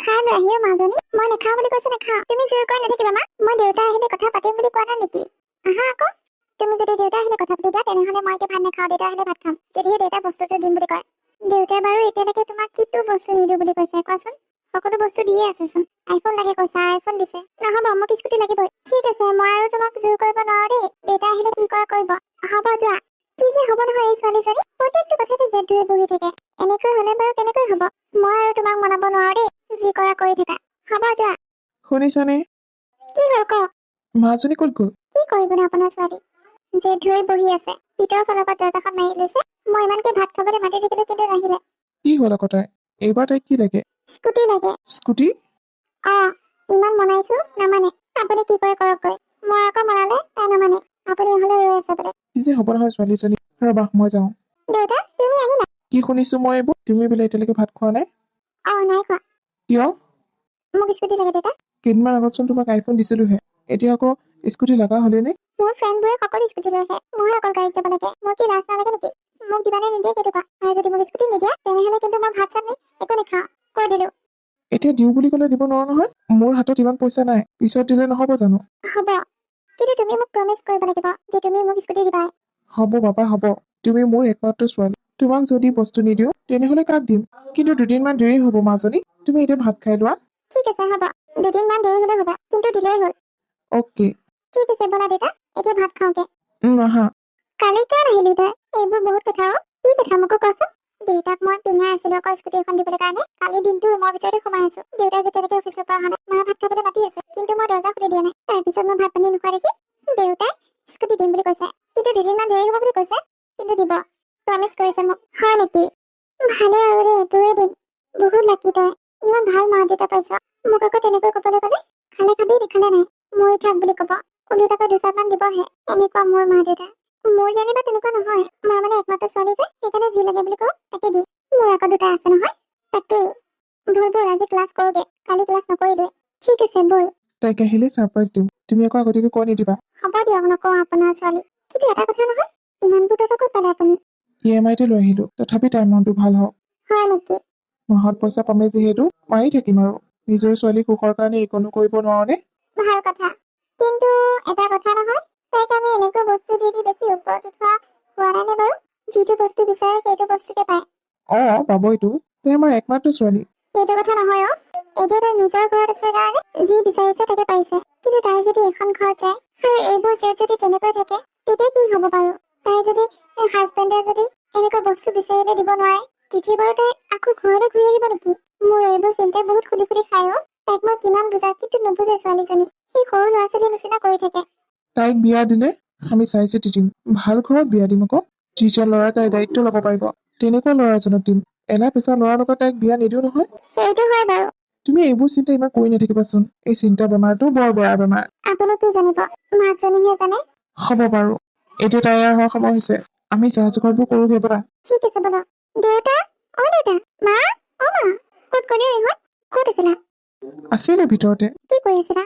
খাই লৈ আহিও মাজনী মই নাখাওঁ বুলি কৈছো নাখাওঁ তুমি জোৰ কৰি নাথাকিবা মা মই দেউতা আহিলে কথা পাতিম বুলি কোৱা নাই নেকি আহা আকৌ তুমি যদি দেউতা আহিলে কথা পাতি দিয়া তেনেহ'লে মই এতিয়া ভাত নাখাওঁ দেউতা আহিলে ভাত খাম যদিহে দেউতা বস্তুটো দিম বুলি কয় দেউতাই বাৰু এতিয়ালৈকে তোমাক কিটো বস্তু নিদিওঁ বুলি কৈছে কোৱাচোন সকলো বস্তু দিয়ে আছেচোন আইফোন লাগে কৈছা আইফোন দিছে নহ'ব মোক স্কুটি লাগিবই ঠিক আছে মই আৰু তোমাক জোৰ কৰিব নোৱাৰো দেই দেউতা আহিলে কি কৰে কৰিব হ'ব যোৱা কি যে হ'ব নহয় এই ছোৱালীজনী প্ৰত্যেকটো কথাতে জেদ ধৰি বহি থাকে এনেকৈ হ'লে বাৰু কেনেকৈ হ'ব মই আৰু তোমাক মনাব নোৱাৰো দেই যি কৰা কৰি থাকা হ'ব যোৱা শুনিছানে কি হ'ল কওক মাজনী ক'ত গ'ল কি কৰিবনে আপোনাৰ ছোৱালী জেদ ধৰি বহি আছে ভিতৰৰ ফালৰ পৰা দৰ্জাখন মাৰি লৈছে মই ইমানকে ভাত খাবলৈ মাতি থাকিলো কিন্তু নাহিলে কি হ'ল আকৌ তাই এইবাৰ তাইক কি লাগে স্কুটি লাগে স্কুটি ইমান মনাইছো নামানে আপুনি কি কৰে কৰকগৈ মই আকৌ মনালে তাই নামানে আপুনি নহ'লে ৰৈ আছে বোলে কি যে হ'ব নহয় ছোৱালীজনী ৰ'বা মই যাওঁ দেউতা তুমি আহিলা কি শুনিছো মই এইবোৰ তুমি বোলে এতিয়ালৈকে ভাত খোৱা নাই নাই খোৱা কিয় মোক স্কুটি লাগে দেউতা কেইদিনমান আগতচোন তোমাক আইফোন দিছিলোহে এতিয়া আকৌ স্কুটি লগা হ'লেনে মোৰ ফ্ৰেণ্ডবোৰে সকলো স্কুটি লৈ আহে মই অকল গাড়ীত যাব লাগে মোৰ কি লাজ নালাগে নেকি মোক দিবানে নিদিয়ে সেইটো কোৱা আৰু যদি মোক স্কুটি নিদিয়া তেনেহ'লে কিন্তু মই ভাত চাত একো নাখাওঁ কৈ দিলো এতিয়া দিওঁ বুলি ক'লে দিব নোৱাৰো নহয় মোৰ হাতত ইমান পইচা নাই পিছত দিলে নহ'ব জানো হ'ব কিন্তু তুমি মোক প্ৰমিছ কৰিব লাগিব যে তুমি মোক স্কুটি দিবা হ'ব বাবা হ'ব তুমি মোৰ একমাত্ৰ ছোৱালী তোমাক যদি বস্তু নিদিওঁ তেনেহ'লে কাক দিম কিন্তু দুদিনমান দেৰি হ'ব মাজনী তুমি এতিয়া ভাত খাই লোৱা ঠিক আছে হ'ব দুদিনমান দেৰি হ'লে হ'ব কিন্তু দিলেই হ'ল অ'কে ঠিক আছে ব'লা দেউতা এতিয়া ভাত খাওঁগে আহা কালি কিয় নাহিলি তই এইবোৰ বহুত কথা কি কথা মোকো কোৱাচোন দেউতাক মই পিঙাই আছিলো আকৌ স্কুটি এখন দিবলৈ কাৰণে কালি দিনটো ৰুমৰ ভিতৰতে সোমাই আছো দেউতাই যেতিয়ালৈকে অফিচৰ পৰা অহা নাই মায়ে ভাত খাবলৈ মাতি আছে কিন্তু মই দৰ্জা খুলি দিয়া নাই তাৰপিছত মই ভাত পানী নোখোৱা দেখি দেউতাই স্কুটি দিম বুলি কৈছে কিন্তু দুদিনমান দেৰি হ'ব বুলি কৈছে কিন্তু দিব প্ৰমিছ কৰিছে মোক হয় নেকি ভালে আৰু দেই তোৰে দিন বহুত লাকি তই ইমান ভাল মা দেউতা পাইছ মোক আকৌ তেনেকৈ ক'বলৈ গ'লে খালে খাবি দেখালে নাই মৰি থাক বুলি ক'ব ওলোটাকৈ দুচাৰমান দিবহে এনেকুৱা মোৰ মা দেউতা মোৰ যেনিবা তেনেকুৱা নহয় মই মানে একমাত্ৰ ছোৱালী যে সেইকাৰণে যি লাগে বুলি কওঁ তাকে দিম মোৰ আকৌ দুটা আছে নহয় তাকেই ব'ল আজি ক্লাছ কৰোগে কালি ক্লাছ নকৰিলোৱে ঠিক আছে ব'ল তাইক আহিলে ছাৰপ্ৰাইজ দিম তুমি আকৌ আগতীয়াকৈ কৈ নিদিবা হ'ব দিয়ক নকওঁ আপোনাৰ ছোৱালী কিন্তু এটা কথা নহয় ইমানবোৰ টকা ক'ত পালে আপুনি EMI-তে লৈ আহিলো তথাপি তাইৰ মনটো ভাল হওক হয় নেকি মাহত পইচা পামেই যিহেতু মাৰি থাকিম আৰু নিজৰ ছোৱালী সুখৰ কাৰণে একো কৰিব নোৱাৰোনে ভাল কথা কিন্তু এটা কথা নহয় তাইক আমি এনেকুৱা বস্তু দি বেছি ওপৰত উঠোৱা হোৱা নাই বাৰু যিটো বস্তু বিচাৰে সেইটো বস্তুকে পায় পাবইতো তাই আমাৰ একমাত্ৰ ছোৱালী সেইটো কথা নহয় এতিয়া তাই নিজৰ ঘৰত আছে কাৰণে যি বিচাৰিছে তাকে পাইছে কিন্তু তাই যদি এখন ঘৰত যায় আৰু এইবোৰ জেদ যদি তেনেকৈ থাকে তেতিয়া কি হ'ব বাৰু তাই যদি হাজবেণ্ডে যদি এনেকুৱা বস্তু বিচাৰিলে দিব নোৱাৰে তেতিয়া বাৰু তাই আকৌ ঘৰলৈ ঘূৰি আহিব নেকি মোৰ এইবোৰ চিন্তাই বহুত খুলি খুলি খায় তাইক মই কিমান বুজাও কিন্তু নুবুজে ছোৱালীজনী সেই সৰু ল'ৰা ছোৱালীৰ নিচিনা কৰি থাকে তাইক বিয়া দিলে আমি চাই চিতি দিম ভাল ঘৰত বিয়া দিম আকৌ যিজন ল'ৰা তাইৰ দায়িত্ব ল'ব পাৰিব তেনেকুৱা ল'ৰা এজনক দিম এলা পেচা ল'ৰাৰ লগত তাইক বিয়া নিদিওঁ নহয় সেইটো হয় বাৰু তুমি এইবোৰ চিন্তা ইমান কৰি নাথাকিবাচোন এই চিন্তা বেমাৰটো বৰ বেয়া বেমাৰ আপুনি কি জানিব মাকজনীহে জানে হ'ব বাৰু এতিয়া তাই অহাৰ সময় হৈছে আমি যা যোগাৰবোৰ কৰোঁগে ব'লা ঠিক আছে ব'লক দেউতা দেউতা মা মা ক'ত গ'লি ইহঁত ক'ত আছিলা আছিলে ভিতৰতে কি কৰি আছিলা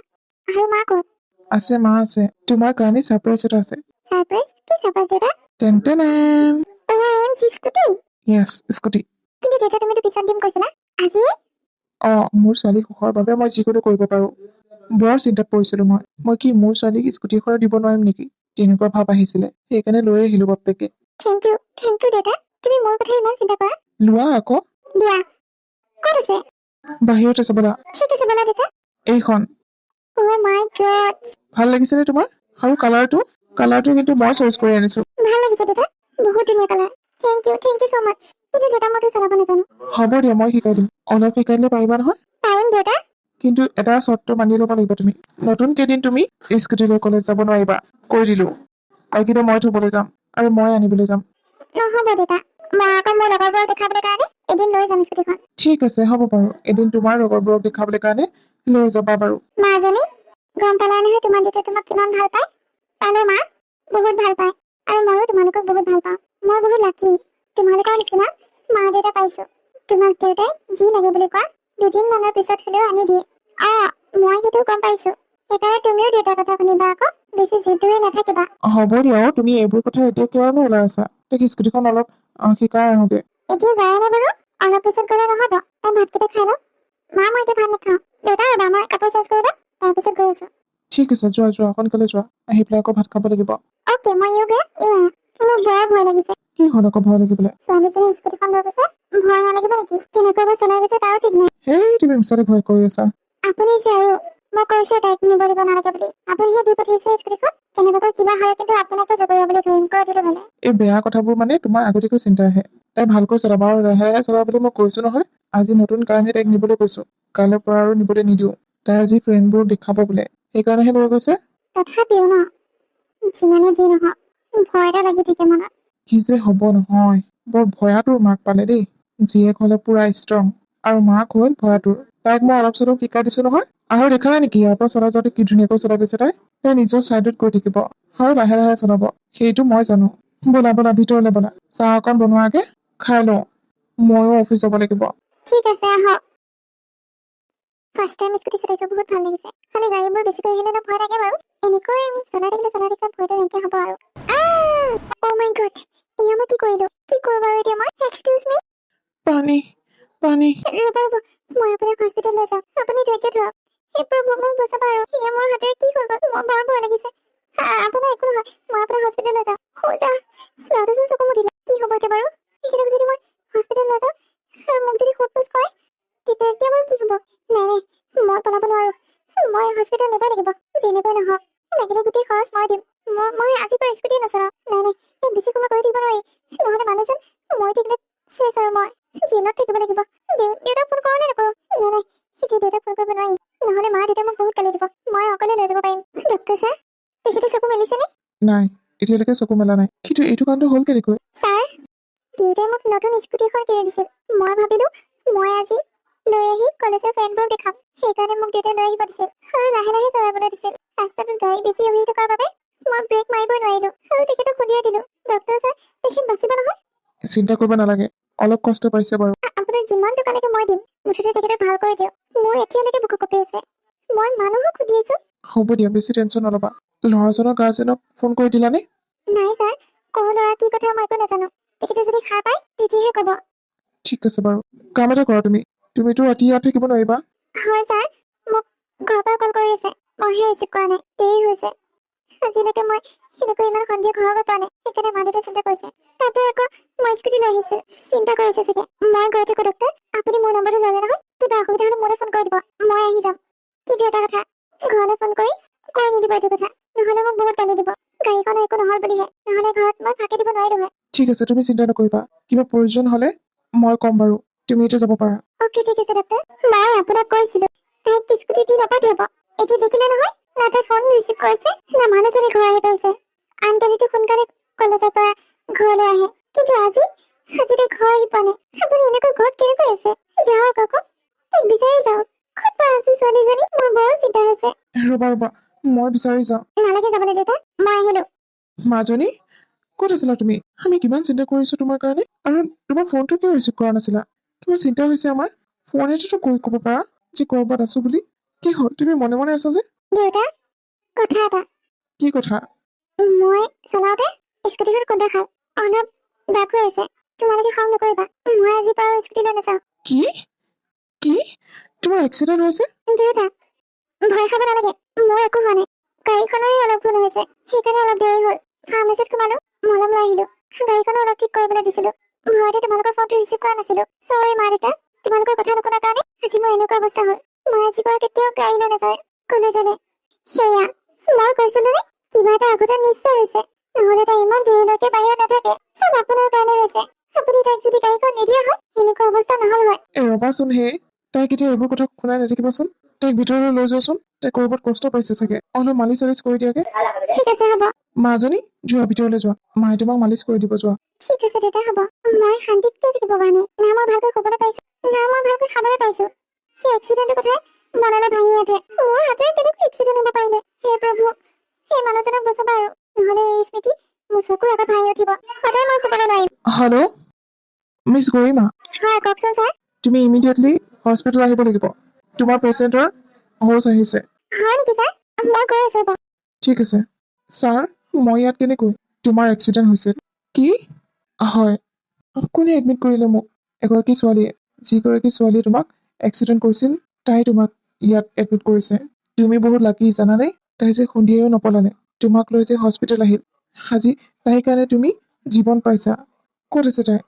আৰু মা ক'ত আছে মা আছে তোমাৰ কাৰণে ছাৰপ্ৰাইজ এটা আছে ছাৰপ্ৰাইজ কি ছাৰপ্ৰাইজ দেউতা টেন স্কুটি য়েছ স্কুটি কিন্তু দেউতা তুমিতো পিছত দিম কৈছিলা আজি মোৰ ছোৱালী সুখৰ বাবে মই যিকোনো কৰিব পাৰোঁ বৰ চিন্তাত পৰিছিলো মই কি মোৰ ছোৱালীক স্কুটি এখন দিব নোৱাৰিম নেকি তেনেকুৱা ভাৱ আহিছিলে সেইকাৰণে লৈ আহিলো বাপেকে থেংক ইউ দেউতা তুমি মোৰ কথা ইমান চিন্তা কৰা লোৱা আকৌ দিয়া ক'ত আছে বাহিৰত আছে ব'লা ঠিক আছে ব'লা দেউতা এইখন মাই গড ভাল লাগিছেনে তোমাৰ আৰু কালাৰটো কিন্তু মই চইচ কৰি আনিছো ভাল লাগিছে দেউতা বহুত ধুনীয়া কালাৰ থেংক ইউ ছ' মাচ কিন্তু দেউতা মইতো চলাব নাজানো হ'ব দিয়া মই শিকাই দিম অলপ শিকাই দিলে পাৰিবা নহয় পাৰিম দেউতা কিন্তু এটা চৰ্ত মানি ল'ব লাগিব তুমি নতুন কেইদিন তুমি স্কুটি লৈ কলেজ যাব নোৱাৰিবা কৈ দিলো কিন্তু মই থবলৈ যাম আৰু মই আনিবলৈ যাম নহ'ব দেউতা মই আকৌ মোৰ লগৰবোৰক দেখাবলৈ কাৰণে এদিন লৈ যাম স্কুটিখন ঠিক আছে হ'ব বাৰু এদিন তোমাৰ লগৰবোৰক দেখাবলৈ কাৰণে লৈ যাবা বাৰু মাজনী গম পালা নহয় তোমাৰ দেউতাই তোমাক কিমান ভাল পায় পালো মা বহুত ভাল পায় আৰু ময়ো তোমালোকক বহুত ভাল পাওঁ মই বহুত লাকি তোমালোকৰ নিচিনা মা দেউতা পাইছো তোমাক দেউতাই যি লাগে বুলি কোৱা দুদিনমানৰ পিছত হ'লেও আনি দিয়ে মই সেইটো গম পাইছো সেইকাৰণে তুমিও দেউতাৰ কথা শুনিবা আকৌ বেছি জিদুৰি নাথাকিবা হ'ব দিয়া তুমি এইবোৰ কথা এতিয়া কিয়নো ওলাই আছা তাক স্কুটিখন অলপ শিকাই আহোগে এতিয়া যায় নে বাৰু অলপ পিছত গ'লে নহ'ব তাই ভাতকেইটা খাই লওক মা মই এতিয়া ভাত নাখাওঁ। দেউতা ৰ'বা মই কাপোৰ চেঞ্জ কৰি লওঁ, তাৰপিছত গৈ আছো। ঠিক আছে, যোৱা যোৱা, সোনকালে যোৱা। আহি পেলাই আকৌ ভাত খাব লাগিব। অ'কে মই ইউ গে ইউ আহা। মোৰ বৰ ভয় লাগিছে। কি হ'ল আকৌ ভয় লাগিবলৈ? ছোৱালীজনী স্কুটিখন লৈ গৈছে, ভয় নালাগিব নেকি? কেনেকুৱাকৈ চলাই গৈছে তাৰো ঠিক নাই। হেই, তুমি মিছাতে ভয় কৰি আছা। আপুনি যে আৰু মই কৈছো তাইক নিব দিব নালাগে বুলি, আপুনিহে দি পঠিয়াইছে স্কুটিখন। কেনেবাকৈ কিবা হয় কিন্তু আপোনাকে জগৰীয়া বুলি ধৰিম কৰি দিলো ভালে। এই বেয়া কথাবোৰ মানে তোমাৰ আগতীয়াকৈ চিন্তা আহে। তাই ভালকৈ চলাব আৰু লাহে চলাব বুলি মই কৈছো নহয়। আজি নতুন কাৰণহে তাইক নিবলৈ কৈছো, কাইলৈৰ পৰা আৰু নিবলৈ নিদিওঁ। তাই আজি ফ্ৰেণ্ডবোৰ দেখাব বোলে, সেইকাৰণেহে লৈ গৈছে। তথাপিও ন, যিমানে যি নহওক ভয় এটা লাগি থাকে মনত। কি যে হব নহয়, বৰ ভয়াতুৰ মাক পালে দেই। জীয়েক হলে পুৰা ষ্ট্ৰং, আৰু মাক হ'ল ভয়াতুৰ। তাইক মই অলপ চলপ শিকাই দিছো নহয়। আৰু দেখা নাই নেকি ইয়াৰ পৰা চলাই যাওঁতে কি ধুনীয়াকৈ চলাই গৈছে তাই। তাই নিজৰ চাইডত গৈ থাকিব আৰু লাহে লাহে চলাব, সেইটো মই জানো। ব'লা ব'লা ভিতৰলৈ ব'লা, চাহ অকণ বনোৱাগে, খাই লওঁ। ময়ো অফিচ যাব লাগিব। ঠিক আছে আহক। ফাৰ্ষ্ট টাইম স্কুটি চলাইছো, বহুত ভাল লাগিছে। খালি গাড়ীবোৰ বেছিকৈ আহিলে অলপ ভয় লাগে বাৰু। এনেকৈ চলাই থাকিলে ভয়টো নাইকিয়া হ'ব আৰু। অ' মাই গড, এয়া মই কি কৰিলো? কি কৰোঁ বাৰু এতিয়া মই? এক্সকিউজ মি। পানী পানী। ৰ'ব ৰ'ব, মই আপোনাক হস্পিটেল লৈ যাম। আপুনি ধৈৰ্য ধৰক। হে প্ৰভু মোক বচাব আৰু। এয়া মোৰ হাতেৰে কি হৈ গ'ল? মোৰ বৰ ভয় লাগিছে। আপোনাৰ একো নহয়, মই আপোনাক হস্পিটেল লৈ যাম। যা, ল'ৰাটোচোন চকু মুদিলে। কি হ'ব এতিয়া বাৰু? এখেতক যদি মই হস্পিটেল লৈ যাওঁ আৰু মোক যদি সোধ-পোছ কৰে, তেতিয়া বাৰু কি হ'ব? নাই নাই, মই পলাব নোৱাৰো। মই হস্পিটেল নিবই লাগিব, যেনেকৈ নহওক। লাগিলে গোটেই খৰচ মই দিম। মই আজিৰ পৰা স্কুটি নচলাওঁ। নাই নাই, ইয়াত বেছি সময় কৰি থাকিব নোৱাৰি। নহ'লে মানুহজন মই থাকিলে চেছ আৰু মই জেলত থাকিব লাগিব। দেউতাক ফোন কৰোঁ নে নকৰোঁ? নাই নাই, এতিয়া দেউতাক ফোন কৰিব নোৱাৰি। নহ'লে মা দেউতাই মোক বহুত গালি দিব। মই অকলে লৈ যাব পাৰিম। ডক্টৰ ছাৰ, তেখেতে চকু মেলিছেনে? নাই, এতিয়ালৈকে চকু মেলা নাই। কিন্তু এইটো কাৰণটো হ'ল কেনেকৈ? ছাৰ, দেউতাই মোক নতুন স্কুটি এখন কিনি দিছিল। মই ভাবিলো মই আজি লৈ আহি কলেজৰ ফ্ৰেণ্ডবোৰক দেখাম, সেইকাৰণে মোক দেউতাই লৈ আহিব দিছিল আৰু লাহে লাহে চলাবলৈ দিছিল। ৰাস্তাটোত গাড়ী বেছি আহি থকাৰ বাবে মই ব্ৰেক মাৰিবই নোৱাৰিলো আৰু তেখেতক খুন্দিয়াই দিলো। ডক্টৰ ছাৰ, তেখেত বাচিব নহয়? চিন্তা কৰিব নালাগে, অলপ কষ্ট পাইছে বাৰু। আপোনাক যিমান টকা লাগে মই দিম, মুঠতে তেখেতক ভাল কৰি দিয়ক। মোৰ এতিয়ালৈকে বুকু কঁপি আছে। মই মানুহক সুধিছো। হ'ব দিয়া, বেছি টেনশ্যন নল'বা। ল'ৰাজনৰ গাৰ্জেনক ফোন কৰি দিলানে? নাই ছাৰ, সৰু ল'ৰা কি কথা মই একো নাজানো। তেখেতে যদি সাৰ পায় তেতিয়াহে ক'ব। ঠিক আছে বাৰু, কাম এটা কৰা তুমিতো ৰাতি ইয়াত থাকিব নোৱাৰিবা। হয় ছাৰ, মোক ঘৰৰ পৰা কল কৰি আছে, মইহে ৰিচিভ কৰা নাই, দেৰি হৈছে। আজিলৈকে মই সেনেকৈ ইমান সন্ধিয়া ঘৰৰ পৰা পোৱা নাই, সেইকাৰণে মা দেউতাই চিন্তা কৰিছে। তাতে আকৌ মই স্কুটি লৈ আহিছো, চিন্তা কৰিছে চাগে। মই গৈ থাকো ডক্টৰ, আপুনি মোৰ নম্বৰটো ল'লে নহয়। কিবা অসুবিধা হ'লে মোলৈ ফোন কৰি দিব, মই আহি যাম। কিন্তু এটা কথা, ঘৰলৈ ফোন কৰি কৈ নিদিব এইটো কথা, নহ'লে মোক বহুত গালি দিব। গাড়ীখনৰ একো নহ'ল বুলিহে, নহ'লে ঘৰত মই ফাঁকি দিব নোৱাৰিলো হয়। ঠিক আছে, তুমি চিন্তা নকৰিবা। কিবা প্ৰয়োজন হ'লে মই ক'ম বাৰু, তুমি এতিয়া যাব পাৰা। অ'কে ঠিক আছে ডক্টৰ। মায়ে আপোনাক কৈছিলো তাইক স্কুটি দি নপঠিয়াব। এতিয়া দেখিলে নহয়, না তাই ফোন ৰিচিভ কৰিছে, না মানুহজনী ঘৰ আহি পাইছে। আনকালিতো সোনকালে কলেজৰ পৰা ঘৰলৈ আহে, কিন্তু আজি তাই ঘৰ আহি পোৱা নাই। আপুনি এনেকৈ ঘৰত কেনেকৈ আছে? যাওক আকৌ, তাইক বিচাৰি যাওক। ক'ত বা আছে ছোৱালীজনী? মোৰ বৰ চিন্তা হৈছে। ৰ'বা, মই বিচাৰি যাওঁ। নালাগে যাবলৈ দেউতা, মই আহিলো। মাজনী, ক'ত আছিলা তুমি? আমি কিমান চিন্তা কৰিছো তোমাৰ কাৰণে, আৰু তোমাৰ ফোনটো কিয় ৰিচিভ কৰা নাছিলা? কিবা চিন্তা হৈছে আমাৰ? ফোন এটাতো কৈ ক'ব পাৰা যে ক'ৰবাত আছো বুলি। কি হ'ল, তুমি মনে মনে আছা যে? দেউতা, কথা এটা। কি কথা? মই চলাওঁতে স্কুটিখন খুন্দা খাল, অলপ দাগ হৈ আছে। তোমালোকে খং নকৰিবা, মই আজিৰ পৰা আৰু স্কুটি লৈ নাযাওঁ। কি কি তোমাৰ এক্সিডেণ্ট হৈছে? দেউতা, ভয় খাব নালাগে, মোৰ একো হোৱা নাই। গাড়ীখনৰে অলপ ভুল হৈছে, সেইকাৰণে অলপ দেৰি হ'ল। ফাৰ্মাচীত সোমালো, মলম লৈ আহিলো। গাড়ীখনো অলপ ঠিক কৰিবলৈ দিছিলো। ভয়তে তোমালোকৰ ফোনটো ৰিচিভ কৰা নাছিলো। চৰি মা দেউতা, তোমালোকৰ কথা নুশুনাৰ কাৰণে আজি মোৰ এনেকুৱা অৱস্থা হ'ল। মই আজিৰ পৰা কেতিয়াও গাড়ী লৈ নাযাওঁ কলেজলৈ। সেয়া মই কৈছিলো নে, কিবা এটা আগতে নিশ্চয় হৈছে, নহ'লে তাই ইমান দেৰিলৈকে বাহিৰত নাথাকে। চব আপোনাৰ কাৰণে হৈছে। আপুনি তাইক যদি গাড়ীখন নিদিয়া হয়, এনেকুৱা অৱস্থা নহ'ল হয়। ৰবাচোন, তাইক এতিয়া এইবোৰ কথা শুনাই নাথাকিবাচোন। তাইক ভিতৰলৈ লৈ যোৱাচোন। তাই ক'ৰবাত কষ্ট পাইছে চাগে, অলপ মালিচ চালিচ কৰি দিয়াগে। ঠিক আছে হ'ব। মাজনী, যোৱা ভিতৰলৈ যোৱা, মায়ে তোমাক মালিচ কৰি দিব, যোৱা। ঠিক আছে দেউতা হ'ব। মই শান্তিত কিয় থাকিব পৰা নাই? না মই ভালকৈ শুবলৈ পাইছো, না মই ভালকৈ খাবলৈ পাইছো। সেই এক্সিডেণ্টৰ কথাই মনলৈ ভাঙি উঠে। মোৰ হাতেৰে কেনেকৈ এক্সিডেণ্ট হ'ব পাৰিলে? হে প্ৰভু, সেই মানুহজনক বচাবা আৰু, নহ'লে এই স্মৃতি মোৰ চকুৰ আগত ভাঙি উঠিব। সদায় মই শুবলৈ নোৱাৰিম। হেল্ল', মিছ গৰিমা, হয় কওকচোন ছাৰ। তুমি ইমিডিয়েটলি হস্পিটেল আহিব লাগিব। তোমাৰ পেচেণ্টৰ হোচ আহিছে। হয় নেকি ছাৰ? মই গৈ আছো ৰ'ব। ঠিক আছে ছাৰ, মই ইয়াত কেনেকৈ? তোমাৰ এক্সিডেণ্ট হৈছিল? কি? হয়। কোনে এডমিট কৰিলে মোক? এগৰাকী ছোৱালীয়ে, যিগৰাকী ছোৱালীয়ে তোমাক এক্সিডেণ্ট কৰিছিল তাই তোমাক ইয়াত এডমিট কৰিছে। তুমি বহুত লাকি জানানে? তাই যে সন্ধিয়াও নপলালে, তোমাক লৈ যে হস্পিটেল আহিল। আজি তাইৰ কাৰণে তুমি জীৱন পাইছা। ক'ত আছে তাই?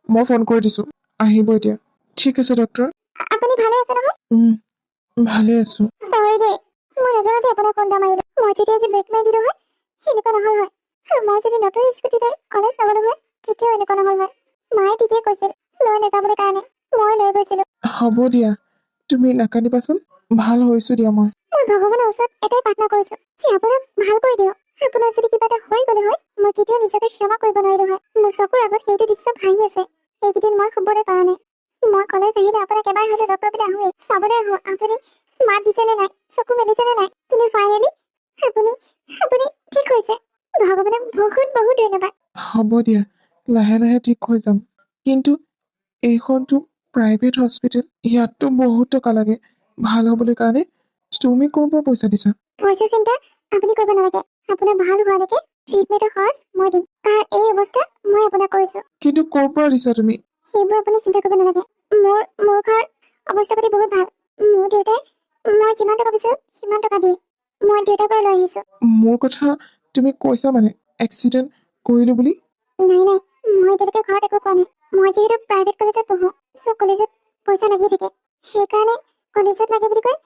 মই ফোন কৰি দিছো, আহিব এতিয়া। ঠিক আছে ডক্টৰ। আপুনি ভালে আছে নহয়? ভালে আছো। চৰি দেই, মই নাজানোতে আপোনাক ফোন এটা মাৰিলো। মই যদি আজি ব্ৰেক মাৰি দিলো হয়, সেনেকুৱা নহল হয়। আৰু মই যদি নতুন স্কুটি লৈ কলেজ নগলো হয়, তেতিয়াও এনেকুৱা নহল হয়। মায়ে ঠিকেই কৈছিল লৈ নাযাবলৈ কাৰণে, মই লৈ গৈছিলো। হ'ব দিয়া, তুমি নাকান্দিবাচোন। ভাল হৈছো দিয়া মই। মই ভগৱানৰ ওচৰত এটাই প্ৰাৰ্থনা কৰিছো যে আপোনাক ভাল কৰি দিয়ক। আপোনাৰ যদি কিবা এটা হৈ গলে হয়, মই কেতিয়াও নিজকে ক্ষমা কৰিব নোৱাৰিলো হয়। মোৰ চকুৰ আগত সেইটো দৃশ্য ভাহি আছে। এইকেইদিন মই শুবলৈ পৰা নাই। মই কলেজ আহিলে আপোনাক এবাৰ হয়তো লগ কৰিবলৈ আহোৱেই। চাবলৈ আহো আপুনি মাত দিছে নে নাই, চকু মেলিছে নে নাই। কিন্তু ফাইনেলি আপুনি আপুনি ঠিক হৈছে। ভগৱানক বহুত বহুত ধন্যবাদ। হ'ব দিয়া, লাহে লাহে ঠিক হৈ যাম। কিন্তু এইখনতো প্ৰাইভেট হস্পিটেল, ইয়াততো বহুত টকা লাগে ভাল হ'বলৈ কাৰণে। তুমি ক'ৰ পৰা পইচা দিছা? পইচা চিন্তা আপুনি কৰিব নালাগে। আপোনাৰ ভাল হোৱালৈকে ট্ৰিটমেণ্টৰ খৰচ মই দিম। কাৰণ এই অৱস্থা মই আপোনাক কৰিছো। কিন্তু ক'ৰ পৰা দিছা তুমি? সেইবোৰ আপুনি চিন্তা কৰিব নালাগে। মোৰ ঘৰ অৱস্থা পাতি বহুত ভাল। মোৰ দেউতাই মই যিমান টকা বিচাৰো সিমান টকা দিয়ে। মই দেউতাৰ পৰা লৈ আহিছো। মোৰ কথা তুমি কৈছা মানে এক্সিডেণ্ট কৰিলো বুলি? নাই নাই, মই এতিয়ালৈকে ঘৰত একো কোৱা নাই। মই যিহেতু প্ৰাইভেট কলেজত পঢ়ো, চ' কলেজত পইচা লাগি থাকে। সেইকাৰণে কলেজত লাগে বুলি কৈ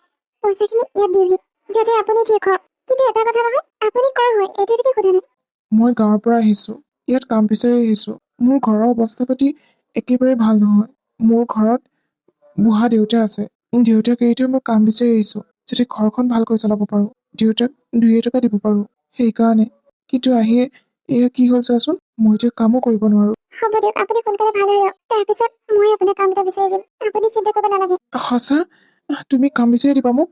পইচাখিনি ইয়াত দিওঁহি যাতে আপুনি ঠিক হওক। কিন্তু এটা কথা নহয়, আপুনি কৰ হয় এতিয়ালৈকে সোধা নাই। মই গাঁৱৰ পৰা আহিছো, ইয়াত কাম বিচাৰি আহিছো। মোৰ ঘৰৰ অৱস্থা পাতি একেবাৰে ভাল নহয়। মোৰ ঘৰত বুঢ়া দেউতা আছে। দেউতাক এৰিটো মই কাম বিচাৰি আহিছো যাতে ঘৰখন ভালকৈ চলাব পাৰো, দেউতাক 2 টকা দিব পাৰো। সেইকাৰণে কিন্তু আহিয়ে এয়া কি হ'ল চোৱাচোন, মই এতিয়া কামো কৰিব নোৱাৰো। হ'ব দিয়ক, আপুনি সোনকালে ভাল হৈ যাওক। তাৰপিছত মই আপোনাক কাম এটা বিচাৰি দিম। আপুনি চিন্তা কৰিব নালাগে। সঁচা? তুমি কাম বিচাৰি দিবা মোক?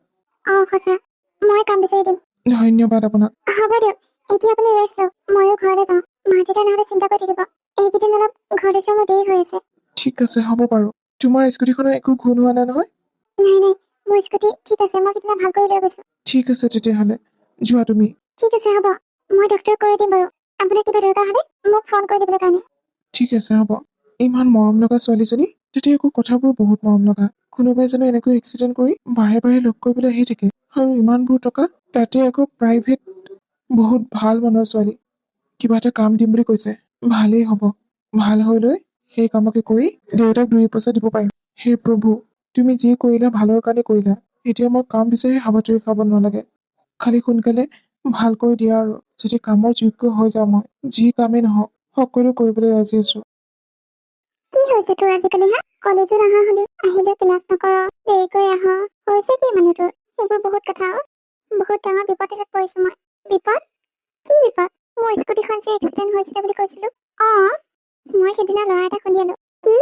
সঁচা, মই কাম বিচাৰি দিম। ধন্যবাদ আপোনাক। হ'ব দিয়ক, এতিয়া আপুনি ৰেষ্ট লওক। ময়ো ঘৰলৈ যাওঁ। মা দেউতা নহলে চিন্তা কৰি থাকিব। এইকেইদিন অলপ ঘৰলৈ যোৱা মোৰ দেৰি হৈ আছে। ঠিক আছে, হ'ব বাৰু। তোমাৰ স্কুটিখনৰ একো ঘূণ হোৱা নাই নহয়? নাই নাই, মোৰ স্কুটি ঠিক আছে। মই কেতিয়া ভাল কৰি লৈ গৈছো। ঠিক আছে তেতিয়াহ'লে, যোৱা তুমি। ঠিক আছে হ'ব, মই ডক্টৰক কৈ দিম বাৰু। আপোনাৰ কিবা দৰকাৰ হ'লে মোক ফোন কৰি দিবলৈ কাৰণে। ঠিক আছে হ'ব। ইমান মৰম লগা ছোৱালীজনী, তেতিয়া আকৌ কথাবোৰ বহুত মৰম লগা। কোনোবাই জানো এনেকৈ এক্সিডেণ্ট কৰি বাৰে বাৰে লগ কৰিবলৈ আহি থাকে, আৰু ইমানবোৰ টকা, তাতে আকৌ প্ৰাইভেট, বহুত ভাল মনৰ ছোৱালী। কিবা এটা কাম দিম বুলি কৈছে, ভালেই হ'ব। ভাল হৈ লৈ সেই কামকে কৰি দেউতাক 2 পইচা দিব পাৰিম। হে প্ৰভু, তুমি যি কৰিলা ভালৰ কাৰণে কৰিলা। এতিয়া মই কাম বিচাৰি হাবাথুৰি খাব নালাগে। খালি সোনকালে ভাল কৰি দিয়া আৰু, যদি কামৰ যোগ্য হৈ যাওঁ মই, যি কামেই নহওক সকলো কৰিবলৈ ৰাজি আছো। কি হৈছে তোৰ আজিকালি হা? কলেজো নহা হলি, আহিলে ক্লাছ নকৰ, দেৰিকৈ আহ। হৈছে কি মানে তোৰ? সেইবোৰ বহুত কথা বহুত ডাঙৰ বিপদ এটাত পৰিছো মই। বিপদ? কি বিপদ? মোৰ স্কুটিখন যে এক্সিডেণ্ট হৈছিলে বুলি কৈছিলো। মই সিদিনা ল'ৰা এটা শুনিলো। কি?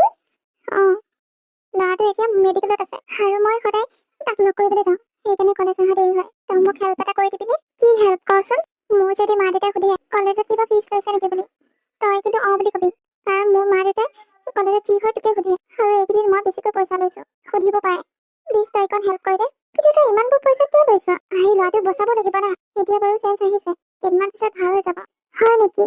ল'ৰাটো এতিয়া মেডিকেলত আছে, আৰু মই সদায় তাক লগ কৰিবলৈ যাওঁ। সেইকাৰণে কলেজ অহা দেৰি হয়। তই মোক হেল্প এটা কৰি দিবিনে? কি হেল্প কচোন? মোৰ যদি মা দেউতাই সুধে কলেজত কিবা ফিজ লৈছে নেকি বুলি, তই কিন্তু বুলি কবি। কাৰণ মোৰ মা দেউতাই কলেজত যি হয় তোকে সুধে, আৰু এইকেইদিন মই বেছিকৈ পইচা লৈছো, সুধিব পাৰে। প্লিজ তই অকণ হেল্প কৰি দে। কিন্তু তই ইমানবোৰ পইচা কিয় লৈছ? আহি ল'ৰাটো বচাব লাগিব না। এতিয়া বাৰু চেঞ্জ আহিছে, কেইদিনমান পিছত ভাল হৈ যাব। হয় নেকি?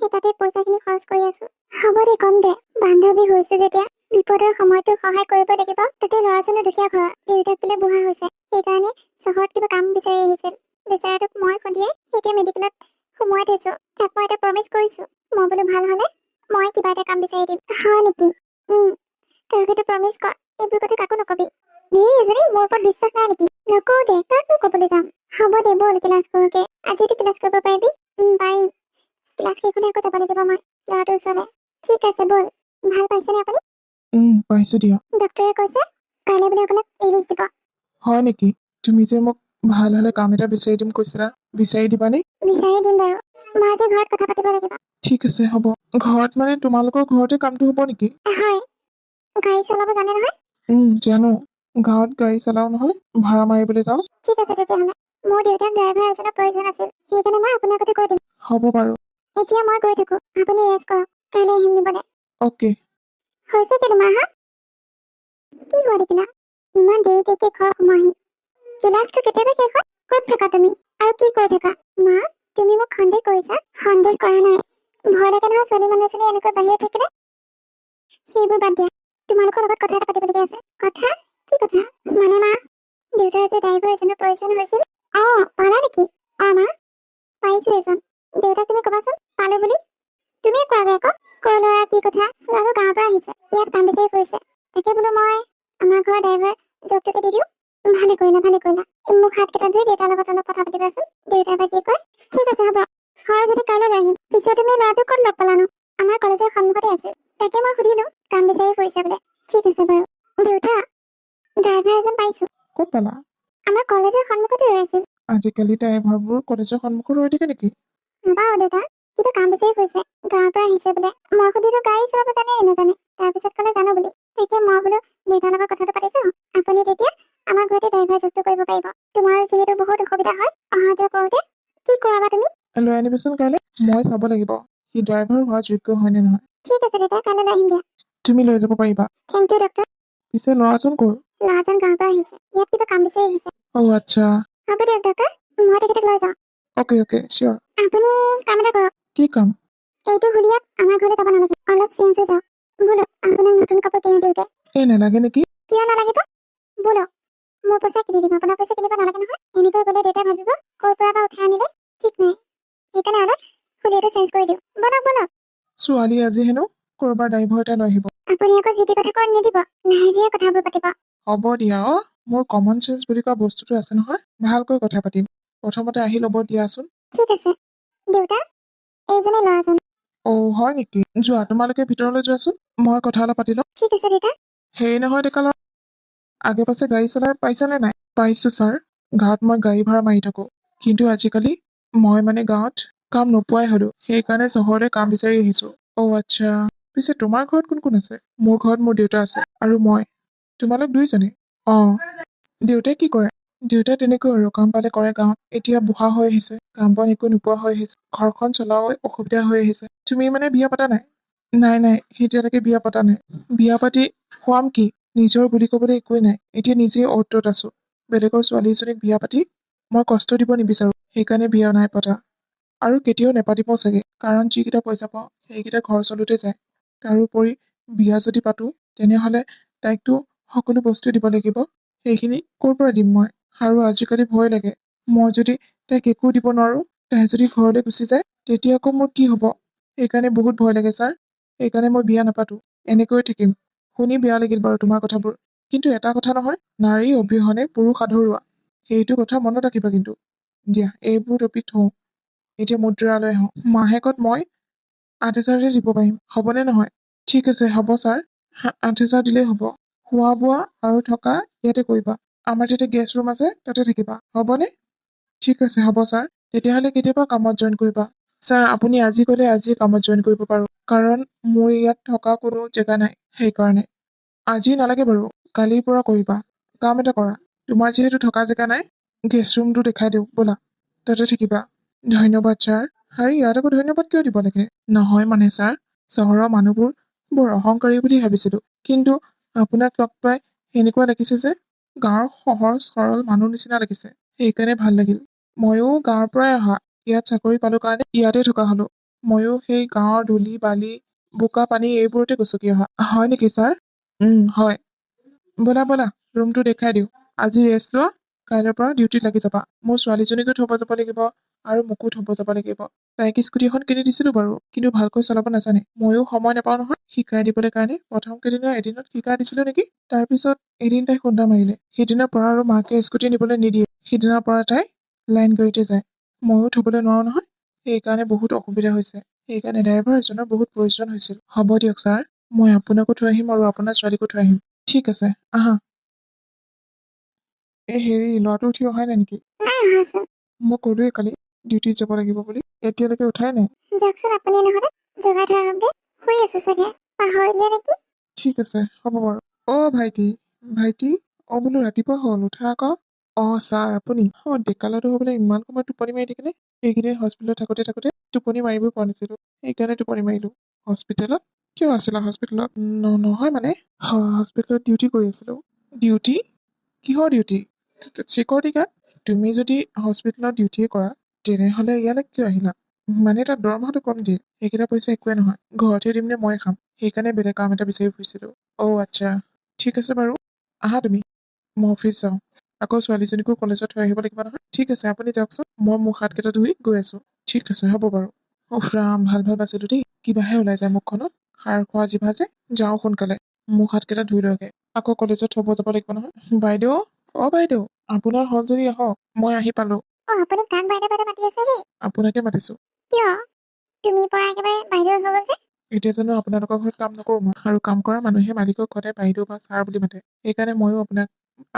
সেই তাতে পইচাখিনি খৰচ কৰি আছো। হ'ব দে, কম দে। বান্ধৱী হৈছো যেতিয়া বিপদৰ সময়তো সহায় কৰিব লাগিব। তাতে ল'ৰাজনো দুখীয়া ঘৰৰ, দেউতাক বোলে বুঢ়া হৈছে, সেইকাৰণে চহৰত কিবা কাম বিচাৰি আহিছিল। বেচাৰাটোক মই সুধিয়ে এতিয়া মেডিকেলত সোমোৱাই থৈছো। তাক মই এটা প্ৰমিচ কৰিছো, মই বোলো ভাল হলে মই কিবা এটা কাম বিচাৰি দিম। হয় নেকি? তই সেইটো প্ৰমিচ কৰ। এইবোৰ কথা কাকো নকবি। এজনী মোৰ ওপৰত বিশ্বাস নাই নেকি? নকওঁ দে, কাকনো কবলৈ যাম। হ'ব দে, বল ক্লাছ কৰোগে। আজিতো ক্লাছ কৰিব পাৰিবি? পাৰিম। ক্লাছ শেষ হলে আকৌ যাব লাগিব মই ল'ৰাটোৰ ওচৰলৈ। ঠিক আছে বল। ভাল পাইছেনে আপুনি? পাইছো দিয়া। ডক্টৰে কৈছে কাইলৈ বোলে আপোনাক ৰিলিজ দিব। হয় নেকি? তুমি যে মোক ভাল হলে কাম এটা বিচাৰি দিম কৈছিলা, বিচাৰি দিবানে? বিচাৰি দিম বাৰু। মই আজি ঘৰত কথা পাতিব লাগিব। ঠিক আছে হ'ব। ঘৰত মানে তোমালোকৰ ঘৰতে কামটো হ'ব নেকি? হয়। গাড়ী চলাব জানে নহয়? জানো। গাঁৱত গাড়ী চলাও নহয়, ভাড়া মাৰিবলৈ যাওঁ। ঠিক আছে তেতিয়াহ'লে। মোৰ দেউতাক ড্ৰাইভাৰ এজনৰ প্ৰয়োজন আছিল, সেইকাৰণে মই আপোনাৰ কথা কৈ দিম। হ'ব বাৰু। এতিয়া মই গৈ থাকো, আপুনি ৰেষ্ট কৰক। কাইলৈ আহিম নিবলৈ। অ'কে। হৈছে কি তোমাৰ হা? কি হোৱা দেখিলা? ইমান দেৰিকে ঘৰ সোমাহি। ক্লাছটো কেতিয়াবা শেষ হয়? ক'ত থাকা তুমি? আৰু কি কৰি থাকা? মা, তুমি মোক সন্দেহ কৰিছা? সন্দেহ কৰা নাই। ভয় লাগে নহয় ছোৱালী মানুহজনী এনেকৈ বাহিৰত থাকিলে। সেইবোৰ বাদ দিয়া। তোমালোকৰ লগত কথা এটা পাতিবলগীয়া আছে। কথা? কি কথা? মানে মা, দেউতাৰ যে ড্ৰাইভাৰ এজনৰ প্ৰয়োজন হৈছিল। পালা নেকি? মা, পাইছো এজন। দেউতাক তুমি কবাচোন পালো বুলি। তুমি কোৱাগৈ আকৌ। কৰ ল'ৰা, কি কথা? ল'ৰাটো গাঁৱৰ পৰা আহিছে, ইয়াত কাম বিচাৰি ফুৰিছে। তাকে বোলো মই আমাৰ ঘৰৰ ড্ৰাইভাৰ জবটোকে দি দিওঁ। ভালে কৰিলা, ভালে কৰিলা। মোক হাতকেইটা ধুই দেউতাৰ লগত অলপ কথা পাতিবাচোন। দেউতাই বা কি কয়। ঠিক আছে, হ'ব। হয় যদি কাইলৈ লৈ আহিম। পিছে তুমি ল'ৰাটোক ক'ত লগ পালানো? আমাৰ কলেজৰ সন্মুখতে আছিল। তাকে মই সুধিলো, কাম বিচাৰি ফুৰিছে বোলে। ঠিক আছে বাৰু। দেউতা, ড্ৰাইভাৰ এজন পাইছো। ক'ত পালা? আমাৰ কলেজৰ সন্মুখতে ৰৈ আছিল। আজিকালি ড্ৰাইভাৰবোৰ কলেজৰ সন্মুখত ৰৈ থাকে নেকি? নাপাওঁ দেউতা, কিবা কাম বিচাৰি ফুৰিছে। গাঁৱৰ পৰা আহিছে বোলে। মই সুধিলো গাড়ী চলাব জানে নে নাজানে। তাৰপিছত ক'লে জানো বুলি। তাকে মই বোলো দেউতাৰ লগত কথাটো পাতি চাওঁ। আপুনি তেতিয়া আমাৰ ঘৰতে ড্ৰাইভাৰ জবটো কৰিব পাৰিব। তোমাৰ যিহেতু বহুত অসুবিধা হয় অহা যোৱা কৰোঁতে। কি কৰাবা তুমি? লৈ আনিবিচোন কাইলৈ। মই চাব লাগিব সি ড্ৰাইভাৰ হোৱাৰ যোগ্য হয় নে নহয়। ঠিক আছে দেউতা, কাইলৈ লৈ আহিম দিয়া। তুমি লৈ যাব পাৰিবা। Thank you doctor. পিছে ল'ৰাজন ক'ৰ? ল'ৰাজন গাঁৱৰ পৰা আহিছে, ইয়াত কিবা কাম বিচাৰি আহিছে। আচ্ছা। হ'ব দিয়ক ডক্টৰ, মই তেখেতক লৈ যাওঁ। অ'কে চিয়'ৰ। আপুনি কাম এটা কৰক। কি কাম? এইটো হুলিয়াত আমাৰ ঘৰলৈ যাব নালাগে, অলপ চেঞ্জ হৈ যাওক। ব'লক আপোনাক নতুন কাপোৰ কিনি দিওঁগে। নালাগে নেকি? কিয় নালাগিব? ব'লক, মোৰ পইচা কিনি দিম, আপোনাৰ পইচা কিনিব নালাগে নহয়। এনেকৈ গ'লে দেউতাই ভাবিব ক'ৰ পৰা বা উঠাই আনিলে, ঠিক নাই। সেইকাৰণে অলপ হুলিয়াটো চেঞ্জ কৰি দিওঁ। ব'লক। ছোৱালী আজি হেনো ক'ৰবাৰ ড্ৰাইভাৰ এটা লৈ আহিব। আপুনি আকৌ যি টি কথা কৈ নিদিব, লাহে ধীৰে কথাবোৰ পাতিব। হ'ব দিয়া। মোৰ কমন চেঞ্চ বুলি কোৱা বস্তুটো আছে নহয়, ভালকৈ কথা পাতিম। প্ৰথমতে আহি ল'ব দিয়াচোন। ঠিক আছে দেউতা, এইজনে ল'ৰাজন। হয় নেকি? যোৱা, তোমালোকে ভিতৰলৈ যোৱাচোন, মই কথা অলপ পাতি লওঁ। ঠিক আছে দেউতা। হেৰি নহয় ডেকা ল'ৰা, আগে পাছে গাড়ী চলাই পাইছানে নাই? পাইছো ছাৰ। গাঁৱত মই গাড়ী ভাড়া মাৰি থাকো, কিন্তু আজিকালি মই গাঁৱত কাম নোপোৱাই হলো, সেইকাৰণে চহৰলৈ কাম বিচাৰি আহিছো। আচ্ছা। পিছে তোমাৰ ঘৰত কোন কোন আছে? মোৰ ঘৰত মোৰ দেউতা আছে আৰু মই। তোমালোক দুইজনী? দেউতাই কি কৰে? দেউতাই তেনেকৈ আৰু কাম পালে কৰে গাঁৱত। এতিয়া বুঢ়া হৈ আহিছে, কাম বন একো নোপোৱা হৈ আহিছে, ঘৰখন চলাও অসুবিধা হৈ আহিছে। তুমি বিয়া পতা নাই? নাই, এতিয়ালৈকে বিয়া পতা নাই। বিয়া পাতি খুৱাম কি? নিজৰ বুলি ক'বলৈ একোৱেই নাই। এতিয়া নিজেই অ'ত আছো। বেলেগৰ ছোৱালী এজনীক বিয়া পাতি মই কষ্ট দিব নিবিচাৰো, সেইকাৰণে বিয়া নাই পতা। আৰু কেতিয়াও নেপাতিব চাগে, কাৰণ যিকেইটা পইচা পাওঁ সেইকেইটা ঘৰ চলোতে যায়। তাৰোপৰি বিয়া যদি পাতো তেনেহ'লে তাইকতো সকলো বস্তু দিব লাগিব। সেইখিনি ক'ৰ পৰা দিম মই? আৰু আজিকালি ভয় লাগে, মই যদি তাইক একো দিব নোৱাৰো, তাই যদি ঘৰলৈ গুচি যায়, তেতিয়া আকৌ মোৰ কি হ'ব? সেইকাৰণে বহুত ভয় লাগে ছাৰ। সেইকাৰণে মই বিয়া নাপাতো, এনেকৈ থাকিম। শুনি বেয়া লাগিল বাৰু তোমাৰ কথাবোৰ, কিন্তু এটা কথা নহয়, নাৰী অবিহনে পুৰুষ আধৰুৱা। সেইটো কথা মনত ৰাখিবা কিন্তু। দিয়া, এইবোৰ টপিক থওঁ। এতিয়া মুদ্ৰালৈ আহোঁ। মাহেকত মই 8,000 দিব পাৰিম, হ'বনে নহয়? ঠিক আছে, হ'ব ছাৰ। 8,000 দিলেই হ'ব। খোৱা বোৱা আৰু থকা ইয়াতে কৰিবা। আমাৰ তাতে গেষ্ট ৰুম আছে, তাতে থাকিবা, হ'বনে? ঠিক আছে, হ'ব ছাৰ। তেতিয়াহ'লে কেতিয়াবা কামত জইন কৰিবা? ছাৰ, আপুনি আজি গ'লে আজি কামত জইন কৰিব পাৰোঁ, কাৰণ মোৰ ইয়াত থকা কোনো জেগা নাই, সেইকাৰণে। আজি নালাগে বাৰু, কালিৰ পৰা কৰিবা। কাম এটা কৰা, তোমাৰ যিহেতু থকা জেগা নাই, গেষ্ট ৰুমটো দেখাই দিওঁ ব'লা, তাতে থাকিবা। ধন্যবাদ ছাৰ। ইয়াত আকৌ ধন্যবাদ কিয় দিব লাগে? নহয় ছাৰ, চহৰৰ মানুহবোৰ বৰ অহংকাৰী বুলি ভাবিছিলো, কিন্তু আপোনাক লগ পাই এনেকুৱা লাগিছে যে গাঁৱৰ সহজ সৰল মানুহ নিচিনা লাগিছে, সেইকাৰণে ভাল লাগিল। ময়ো গাঁৱৰ পৰাই অহা, ইয়াত চাকৰি পালো কাৰণে ইয়াতে থকা হলো। ময়ো সেই গাঁৱৰ ধূলি বালি বোকা পানী এইবোৰতে গচকি অহা। হয় নেকি ছাৰ? হয়। ব'লা, ৰুমটো দেখাই দিওঁ। আজি ৰেষ্ট লোৱা, কাইলৈৰ পৰা ডিউটিত লাগি যাবা। মোৰ ছোৱালীজনীকো থব যাব লাগিব আৰু মোকো থব যাব লাগিব। তাইক স্কুটি এখন কিনি দিছিলো বাৰু, কিন্তু ভালকৈ চলাব নাজানে। ময়ো সময় নাপাওঁ নহয় শিকাই দিবলৈ কাৰণে। প্ৰথম কেইদিনৰ এদিনত শিকাই দিছিলো নেকি, তাৰপিছত এদিন তাই খুন্দা মাৰিলে। সেইদিনৰ পৰা আৰু মাকে স্কুটি নিবলৈ নিদিয়ে। সিদিনাৰ পৰা তাই লাইন গাড়ীতে যায়। ময়ো থবলৈ নোৱাৰো নহয়, সেইকাৰণে বহুত অসুবিধা হৈছে। সেইকাৰণে ড্ৰাইভাৰ এজনৰ বহুত প্ৰয়োজন হৈছিল। হ'ব দিয়ক ছাৰ, মই আপোনাকো থৈ আহিম আৰু আপোনাৰ ছোৱালীকো থৈ আহিম। ঠিক আছে, আহা। ল'ৰাটো উঠি অহাই নাই নেকি? মই ক'লোৱে কালি ডিউটিত যাব লাগিব বুলি, এতিয়ালৈকে উঠাই নাই। যাওকচোন আপুনি, নহ'লে জগাই থৈ আহোঁগে। শুই আছে চাগে, পাহৰিলে নেকি? ঠিক আছে, হ'ব বাৰু। ভাইটি বোলো ৰাতিপুৱা হ'ল, উঠা আকৌ। ছাৰ আপুনি? ডেকা ল'ৰাটো হ'বলৈ ইমান সময় টোপনি মাৰি থাকিলে। এইকেইদিন হস্পিটেলত থাকোতে টোপনি মাৰিবই পৰা নাছিলো, সেইকাৰণে টোপনি মাৰিলো। হস্পিটেলত? কিয় আছিলা হস্পিটেলত? নহয় হস্পিটেলত ডিউটি কৰি আছিলো। ডিউটি? কিহৰ ডিউটি? Security guard? তুমি যদি হস্পিটেলত ডিউটিয়ে কৰা, তেনেহ'লে ইয়ালৈ কিয় আহিলা? তাত দৰমহাটো কম দিয়ে, সেইকেইটা পইচা একোৱে নহয়। ঘৰতে দিম নে মই খাম? সেইকাৰণে বেলেগ কাম এটা বিচাৰি ফুৰিছিলো। আচ্ছা, ঠিক আছে বাৰু। আহা তুমি, মই অফিচ যাওঁ। আকৌ ছোৱালীজনীকো কলেজত থৈ আহিব লাগিব নহয়। ঠিক আছে, আপুনি যাওকচোন, মই মুখ হাতকেইটা ধুই গৈ আছো। ঠিক আছে, হ'ব বাৰু। ৰাম, ভাল ভাল বাচিলো দেই। কিবাহে ওলাই যায় মুখখনত, সাৰ খোৱা জিভা যে। যাওঁ সোনকালে, মুখ হাতকেইটা ধুই লওঁগে। আকৌ কলেজত থব যাব লাগিব নহয়। বাইদেউ, বাইদেউ, আপোনাৰ হ'ল যদি আহক, মই আহি পালো। আপুনি কাক বাইদেউ বাইদেউ মাতি আছে হে? আপোনাকে মাতিছো। কিয়? তুমি পৰা একেবাৰে বাইদেউ হৈ গ'ল যে? এতিয়া জানো আপোনালোকৰ ঘৰত কাম নকৰো মই? আৰু কাম কৰা মানুহে মালিকক সদায় বাইদেউ বা ছাৰ বুলি মাতে। সেইকাৰণে ময়ো আপোনাক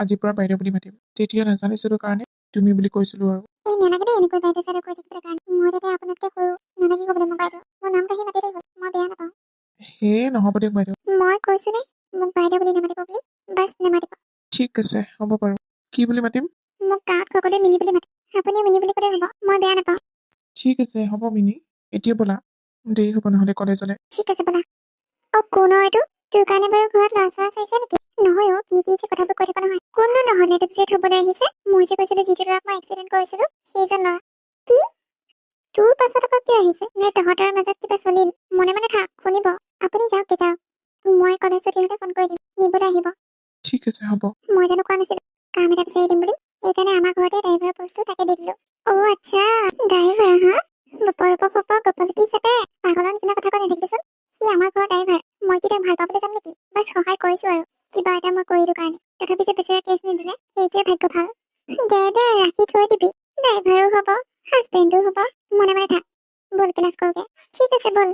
আজিৰ পৰা বাইদেউ বুলি মাতিম। তেতিয়া নাজানিছিলো কাৰণে তুমি বুলি কৈছিলো আৰু। এই নালাগে দেই এনেকৈ বাইদেউ চাইদেউ কৈ থাকিবলৈ কাৰণে। মই তেতিয়া আপোনাতকৈ সৰু, নালাগে ক'বলৈ মোক বাইদেউ। মোৰ নাম কাঢ়ি মাতিলেই হ'ল, মই বেয়া নাপাওঁ। সেয়ে নহ'ব দিয়ক বাইদেউ। মই কৈছো নে মোক বাইদেউ বুলি নামাতিব বুলি? বাছ নামাতিব। ঠিক আছে, হ'ব বাৰু। কি বুলি মাতিম? মোক গাঁৱত সকলোৱে মিনি বুলি মাতে। আপুনিও মিনি বুলি ক'লেই হ'ব, মই বেয়া নাপাওঁ। ঠিক আছে, হ'ব মিনি। এতিয়া ব'লা, দেৰি হ'ব নহ'লে কলেজলৈ। ঠিক আছে ব'লা। কোন এইটো? তোৰ কাৰণে বাৰু ঘৰত ল'ৰা ছোৱা চাইছে নেকি? নহয় কি যে কথাবোৰ কৈ থকা নহয়। কোননো নহ'লে তোক যে থবলৈ আহিছে? মই যে কৈছিলো যিটো ল'ৰাক মই এক্সিডেণ্ট কৰিছিলো, সেইজন ল'ৰা। কি? তোৰ পাছত আকৌ কিয় আহিছে? নে তহঁতৰ মাজত কিবা চলিল? মনে মনে থাক, শুনিব। আপুনি যাওক যাওক। মই কলেজ ছুটি হ'লে ফোন কৰি দিম, নিবলৈ আহিব। ঠিক আছে, হ'ব। মই জানো কোৱা নাছিলো কাম এটা বিচাৰি দিম বুলি? সেইকাৰণে আমাৰ ঘৰতে ড্ৰাইভাৰৰ পোষ্টটো তাকে দি দিলো। আচ্ছা, ড্ৰাইভাৰ হা? গপৰ গপলপি হিচাপে পাগলৰ নিচিনা কথা কৈ নাথাকিবিচোন। সি আমাৰ ঘৰৰ ড্ৰাইভাৰ। মই কি তাক ভাল পাবলৈ যাম নেকি? বাছ সহায় কৰিছো আৰু, কিবা এটা মই কৰিলো কাৰণে। তথাপি যে বেচেৰা কেছ নিদিলে, সেইটোৱে ভাগ্য ভাল। দে ৰাখি থৈ দিবি। ড্ৰাইভাৰো হ'ব, হাজবেণ্ডো হ'ব। মনে মনে থাক, বল ক্লাছ কৰোগে। ঠিক আছে বল।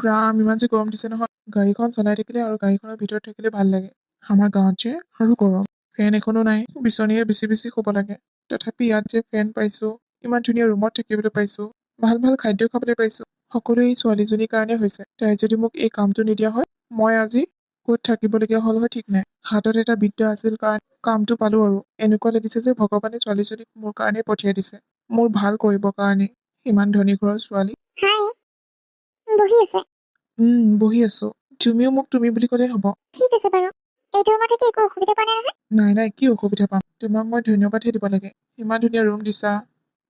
ৰাম, ইমান যে গৰম দিছে নহয়। গাড়ীখন চলাই থাকিলে আৰু গাড়ীখনৰ ভিতৰত থাকিলে ভাল লাগে। আমাৰ গাঁৱত যে আৰু গৰম। ফেন এখনো নাই, বিচনীয়ে বিচি বিচি শুব লাগে। তথাপি ইয়াত যে ফেন পাইছো, ইমান ধুনীয়া ৰুমত থাকিবলৈ পাইছো, ভাল ভাল খাদ্য খাবলৈ পাইছো। সকলো এই ছোৱালীজনীৰ কাৰণে হৈছে। তাই যদি মোক এই কামটো নিদিয়া হয়, মই আজি ক'ত থাকিবলগীয়া হ'ল হয় ঠিক নাই। হাতত এটা বিদ্যা আছিল কাৰণে কামটো পালো আৰু। এনেকুৱা লাগিছে যে ভগৱানে ছোৱালীজনীক মোৰ কাৰণে পঠিয়াই দিছে, মোৰ ভাল কৰিবৰ কাৰণে। ইমান ধনী ঘৰৰ ছোৱালী। হাই, বহি আছে। বহি আছো। তুমিও মোক তুমি বুলি ক'লেই হ'ব। ঠিক আছে বাৰু। এইটো ৰুমত থাকি একো অসুবিধা পোৱা নাই নহয়? নাই, কি অসুবিধা পাম? তোমাক মই ধন্যবাদহে দিব লাগে। ইমান ধুনীয়া ৰুম দিছা,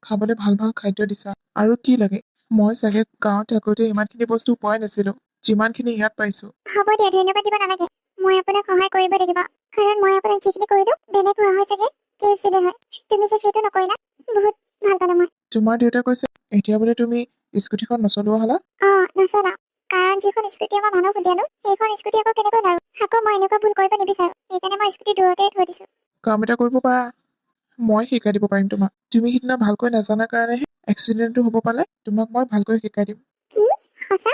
খাবলৈ ভাল ভাল খাদ্য দিছা, আৰু কি লাগে? মই চাগে গাঁৱত থাকোঁতে ইমানখিনি বস্তু পোৱাই নাছিলো, যিমানখিনি ইয়াত পাইছো। হ'ব দিয়া, ধন্যবাদ দিব নালাগে। মই আপোনাক সহায় কৰিব লাগিব, কাৰণ মই আপোনাক যিখিনি কৰিলো বেলেগ হোৱা হয় চাগে কেছ দিলে হয়। তুমি যে সেইটো নকৰিলা, বহুত ভাল পালো মই। তোমাৰ দেউতাই কৈছে এতিয়া বোলে তুমি স্কুটিখন নচলোৱা হ'লা? নচলাও, কাৰণ যিখন স্কুটি মই মানুহক সুধিয়ালো, সেইখন স্কুটি আকৌ কেনেকৈ লাৰো? আকৌ মই এনেকুৱা ভুল কৰিব নিবিচাৰো, সেইকাৰণে মই স্কুটি দূৰতে থৈ দিছো। কাম এটা কৰিব পাৰা, মই শিকাই দিব পাৰিম তোমাক। তুমি সিদিনা ভালকৈ নাজানাৰ কাৰণেহে এক্সিডেণ্টটো হ'ব পালে। তোমাক মই ভালকৈ শিকাই দিম। কি? সঁচা?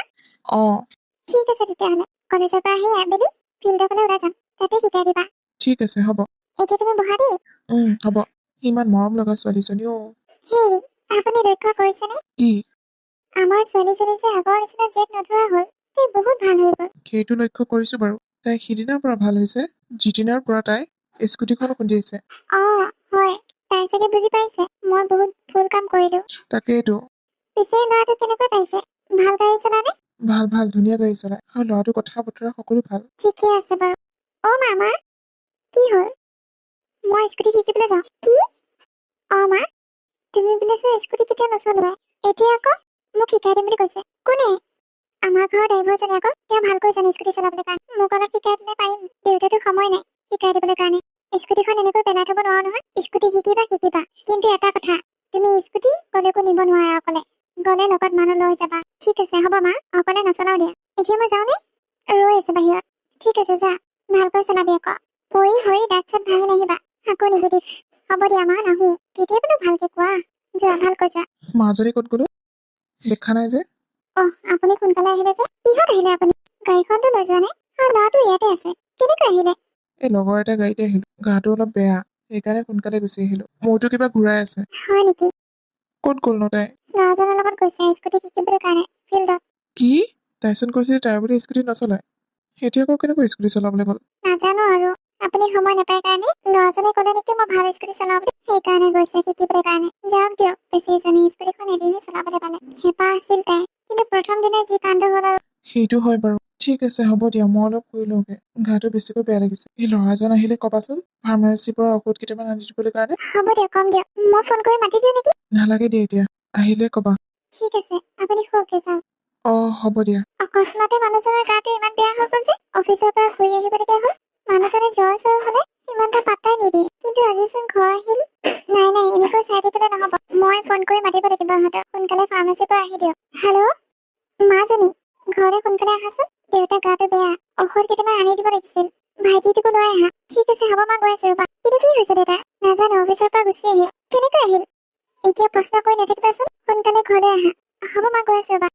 ঠিক আছে তেতিয়াহ'লে কলেজৰ পৰা আহি আবেলি ফিল্ডৰ ফালে ওলাই যাম, তাতে শিকাই দিবা। ঠিক আছে, হ'ব। এতিয়া তুমি বহা দেই। হ'ব। ইমান মৰম লগা ছোৱালীজনী। হেৰি, আপুনি লক্ষ্য কৰিছেনে? কি? আমাৰ ছোৱালীজনী যে আগৰ নিচিনা জেদ নধৰা হ'ল, তাই বহুত ভাল হৈ গ'ল। সেইটো লক্ষ্য কৰিছো বাৰু। তাই সিদিনাৰ পৰা ভাল হৈছে, যিদিনাৰ পৰা তাই স্কুটিখন খুন্দিছে। হয়, তাই চাগে বুজি পাইছে মই বহুত ভুল কাম কৰিলো। তাকেইতো। পিছে ল'ৰাটো কেনেকৈ পাইছে? ভাল গাড়ী চলানে? ভাল, ধুনীয়া গাড়ী চলায়, আৰু ল'ৰাটো কথা বতৰা সকলো ভাল। ঠিকে আছে বাৰু। মামা, কি হ'ল? মই স্কুটি শিকিবলৈ যাওঁ। কি? মা, তুমি বোলে যে স্কুটি কেতিয়াও নচলোৱাই, এতিয়া আকৌ মোক শিকাই দিম বুলি কৈছে। কোনে? আমাৰ ঘৰৰ ড্ৰাইভাৰজনে আকৌ। তেওঁ ভালকৈ জানে স্কুটি চলাবলৈ কাৰণে। মোক অলপ শিকাই দিলে পাৰিম। দেউতাতো সময় নাই শিকাই দিবলৈ কাৰণে। স্কুটিখন এনেকৈ পেলাই থব নোৱাৰো নহয়। স্কুটি শিকিবা, কিন্তু এটা কথা, তুমি স্কুটি কলৈকো নিব নোৱাৰা অকলে। গ'লে লগত মানুহ লৈ যাবা। ঠিক আছে হ'ব মা, অকলে নচলাও দিয়া। এতিয়া মই যাওঁনে? ৰৈ আছে বাহিৰত। ঠিক আছে যা, ভালকৈ চলাবি আকৌ। পৰি হৰি দাঁত চাত ভাঙি নাহিবা। আকৌ নিগেটিভ। হ'ব দিয়া মা, নাহো। কেতিয়াবানো ভালকে কোৱা। যোৱা, ভালকৈ যোৱা। মাজনী ক'ত গ'লো? দেখা নাই যে। আপুনি সোনকালে আহিলে যে। কিহত আহিলে আপুনি? গাড়ীখনতো লৈ যোৱা নাই। ল'ৰাটো ইয়াতে আছে, কেনেকৈ আহিলে? এই লগৰ এটা গাড়ীতে আহিলো। গাটো অলপ বেয়া, সেইকাৰণে সোনকালে গুচি আহিলো। মোৰতো কিবা ঘূৰাই আছে। হয় নেকি? ক'ত গ'লনো তাই? ল'ৰাজনৰ লগত গৈছে স্কুটি শিকিবলৈ কাৰণে ফিল্ডত। কি? তাইচোন কৈছিল তাই বুলি স্কুটি নচলায়। এতিয়া আকৌ কেনেকৈ স্কুটি চলাবলৈ গ'ল? নাজানো আৰু, আপুনি সময় নাপায় কাৰণে ল'ৰাজনে ক'লে নেকি মই ভাল স্কুটি চলাওঁ বুলি, সেইকাৰণে গৈছে শিকিবলৈ কাৰণে। যাওক দিয়ক, বেছিজনী স্কুটিখন এদিনহে চলাবলৈ পালে। হেঁপাহ আছিল তাই, কিন্তু প্ৰথম দিনাই যি কাণ্ড হ'ল আৰু। সেইটো হয় বাৰু। ঠিক আছে হ'ব দিয়া, মই অলপ শুই লওঁগে। গাটো বেছিকৈ বেয়া লাগিছে। এই ল'ৰাজন আহিলে ক'বাচোন, ফাৰ্মাচীৰ পৰা ঔষধ কেইটামান আনি দিবলৈ কাৰণে। হ'ব দিয়ক, কম দিয়ক। মই ফোন কৰি মাতি দিওঁ নেকি? নালাগে দিয়া এতিয়া, আহিলে ক'বা। ঠিক আছে, আপুনি শুৱকে যাওক। হ'ব দিয়া। অকস্মাতে মানুহজনৰ গাটো ইমান বেয়া হৈ গ'ল যে অফিচৰ পৰা ঘূৰি আহিবলগীয়া হ'ল। মানুহজনে জ্বৰ চৰ হলে ইমান এটা পাত্তাই নিদিয়ে, কিন্তু আজিচোন ঘৰ আহিল। নাই এনেকৈ চাই থাকিলে নহব, মই ফোন কৰি মাতিব লাগিব ইহঁতক। সোনকালে ফাৰ্মাচীৰ পৰা আহি দিয়ক। হেল্ল' মাজনী, ঘৰলৈ সোনকালে আহাচোন। দেউতা গাটো বেয়া, ঔষধ কেইটামান আনি দিব লাগিছিল। ভাইটিটোকো লৈ আহা। ঠিক আছে হ'ব, মই গৈ আছো ৰবা। কিন্তু কি হৈছে দেউতা? নাজানো, অফিচৰ পৰা গুচি আহিল। কেনেকৈ আহিল? এতিয়া প্ৰশ্ন কৰি নাথাকিবাচোন, সোনকালে ঘৰলৈ আহা। হ'ব, মই গৈ আছো ৰবা।